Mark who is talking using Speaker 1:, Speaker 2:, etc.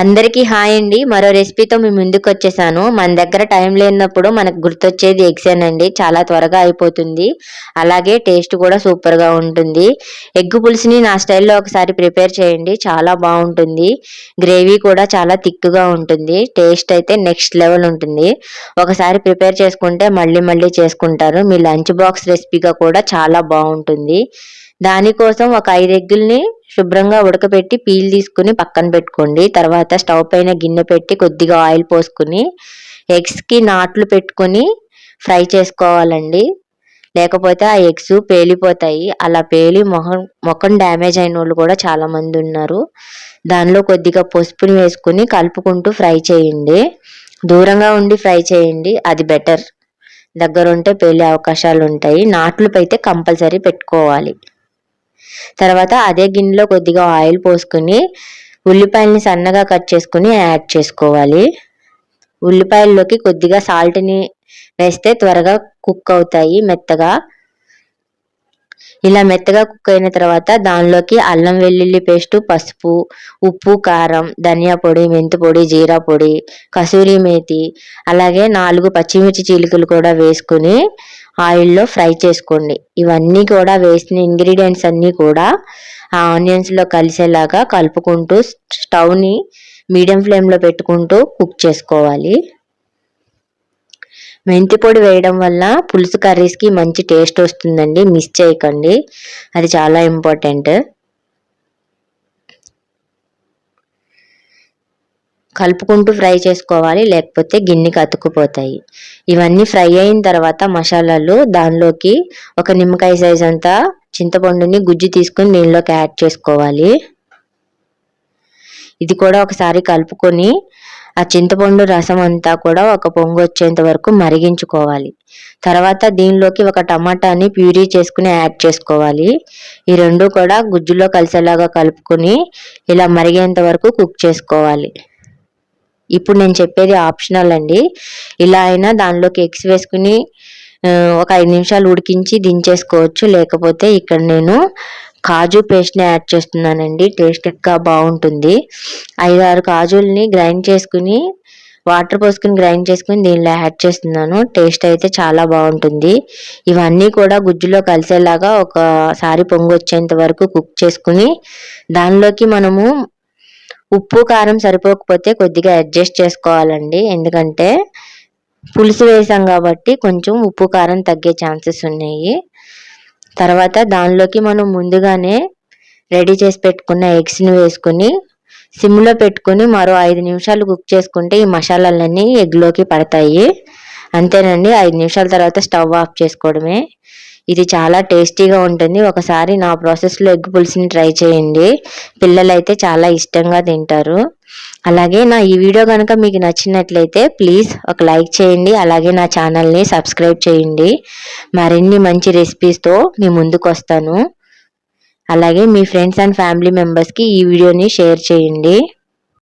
Speaker 1: అందరికీ హాయ్ అండి. మరో రెసిపీతో మీ ముందుకు వచ్చేసాను. మన దగ్గర టైం లేనప్పుడు మనకు గుర్తొచ్చేది ఎగ్సేనండి. చాలా త్వరగా అయిపోతుంది. అలాగే టేస్ట్ కూడా సూపర్గా ఉంటుంది. ఎగ్ పులుసుని నా స్టైల్లో ఒకసారి ప్రిపేర్ చేయండి. చాలా బాగుంటుంది. గ్రేవీ కూడా చాలా థిక్గా ఉంటుంది. టేస్ట్ అయితే నెక్స్ట్ లెవెల్ ఉంటుంది. ఒకసారి ప్రిపేర్ చేసుకుంటే మళ్ళీ మళ్ళీ చేసుకుంటారు. మీ లంచ్ బాక్స్ రెసిపీగా కూడా చాలా బాగుంటుంది. దానికోసం ఒక 5 ఎగ్గుల్ని శుభ్రంగా ఉడకబెట్టి పీల్ తీసుకుని పక్కన పెట్టుకోండి. తర్వాత స్టవ్ పైన గిన్నె పెట్టి కొద్దిగా ఆయిల్ పోసుకుని ఎగ్స్కి నాట్లు పెట్టుకుని ఫ్రై చేసుకోవాలండి. లేకపోతే ఆ ఎగ్స్ పేలిపోతాయి. అలా పేలి ముఖం డ్యామేజ్ అయిన వాళ్ళు కూడా చాలా మంది ఉన్నారు. దానిలో కొద్దిగా పసుపుని వేసుకుని కలుపుకుంటూ ఫ్రై చేయండి. దూరంగా ఉండి ఫ్రై చేయండి, అది బెటర్. దగ్గరుంటే పేలే అవకాశాలు ఉంటాయి. నాట్లు అయితే కంపల్సరీ పెట్టుకోవాలి. తర్వాత అదే గిన్నెలో కొద్దిగా ఆయిల్ పోసుకుని ఉల్లిపాయలని సన్నగా కట్ చేసుకుని యాడ్ చేసుకోవాలి. ఉల్లిపాయల్లోకి కొద్దిగా సాల్ట్ని వేస్తే త్వరగా కుక్ అవుతాయి మెత్తగా. ఇలా మెత్తగా కుక్ అయిన తర్వాత దానిలోకి అల్లం వెల్లుల్లి పేస్టు, పసుపు, ఉప్పు, కారం, ధనియా పొడి, మెంతి పొడి, జీరా పొడి, కసూరి మేతి, అలాగే 4 పచ్చిమిర్చి చీలికలు కూడా వేసుకుని ఆయిల్లో ఫ్రై చేసుకోండి. ఇవన్నీ కూడా వేసిన ఇంగ్రీడియంట్స్ అన్నీ కూడా ఆ ఆనియన్స్లో కలిసేలాగా కలుపుకుంటూ స్టవ్ని మీడియం ఫ్లేమ్లో పెట్టుకుంటూ కుక్ చేసుకోవాలి. మెంతి పొడి వేయడం వల్ల పులుసు కర్రీస్కి మంచి టేస్ట్ వస్తుందండి. మిస్ చేయకండి, అది చాలా ఇంపార్టెంట్. కలుపుకుంటూ ఫ్రై చేసుకోవాలి, లేకపోతే గిన్నెకి అతుక్కుపోతాయి. ఇవన్నీ ఫ్రై అయిన తర్వాత మసాలాలు దానిలోకి ఒక నిమ్మకాయ సైజ్ అంతా చింతపండుని గుజ్జు తీసుకుని దీనిలోకి యాడ్ చేసుకోవాలి. ఇది కూడా ఒకసారి కలుపుకొని ఆ చింతపండు రసం అంతా కూడా ఒక పొంగు వచ్చేంత వరకు మరిగించుకోవాలి. తర్వాత దీనిలోకి ఒక టమాటాని ప్యూరీ చేసుకుని యాడ్ చేసుకోవాలి. ఈ రెండు కూడా గుజ్జులో కలిసేలాగా కలుపుకొని ఇలా మరిగేంత వరకు కుక్ చేసుకోవాలి. ఇప్పుడు నేను చెప్పేది ఆప్షనల్ అండి. ఇలా అయినా దానిలోకి ఎగ్స్ వేసుకుని ఒక 5 నిమిషాలు ఉడికించి దించేసుకోవచ్చు. లేకపోతే ఇక్కడ నేను కాజు పేస్ట్ని యాడ్ చేస్తున్నానండి. టేస్ట్ ఇంకా బాగుంటుంది. 5-6 కాజుల్ని గ్రైండ్ చేసుకుని వాటర్ పోసుకుని గ్రైండ్ చేసుకుని దీనిలో యాడ్ చేస్తున్నాను. టేస్ట్ అయితే చాలా బాగుంటుంది. ఇవన్నీ కూడా గుజ్జులో కలిసేలాగా ఒకసారి పొంగు వచ్చేంత వరకు కుక్ చేసుకుని దానిలోకి మనము ఉప్పు కారం సరిపోకపోతే కొద్దిగా అడ్జస్ట్ చేసుకోవాలండి. ఎందుకంటే పులుసు వేసాం కాబట్టి కొంచెం ఉప్పు కారం తగ్గే ఛాన్సెస్ ఉన్నాయి. తర్వాత దానిలోకి మనం ముందుగానే రెడీ చేసి పెట్టుకున్న ఎగ్స్ని వేసుకుని సిమ్లో పెట్టుకుని మరో 5 నిమిషాలు కుక్ చేసుకుంటే ఈ మసాలాలన్నీ ఎగ్లోకి పడతాయి. అంతేనండి. 5 నిమిషాల తర్వాత స్టవ్ ఆఫ్ చేసుకోవడమే. ఇది చాలా టేస్టీగా ఉంటుంది. ఒకసారి నా ప్రాసెస్లో ఎగ్ పులుసుని ట్రై చేయండి. పిల్లలైతే చాలా ఇష్టంగా తింటారు. అలాగే నా ఈ వీడియో కనుక మీకు నచ్చినట్లయితే ప్లీజ్ ఒక లైక్ చేయండి. అలాగే నా ఛానల్ని సబ్స్క్రైబ్ చేయండి. మరిన్ని మంచి రెసిపీస్తో మీ ముందుకు వస్తాను. అలాగే మీ ఫ్రెండ్స్ అండ్ ఫ్యామిలీ మెంబర్స్కి ఈ వీడియోని షేర్ చేయండి.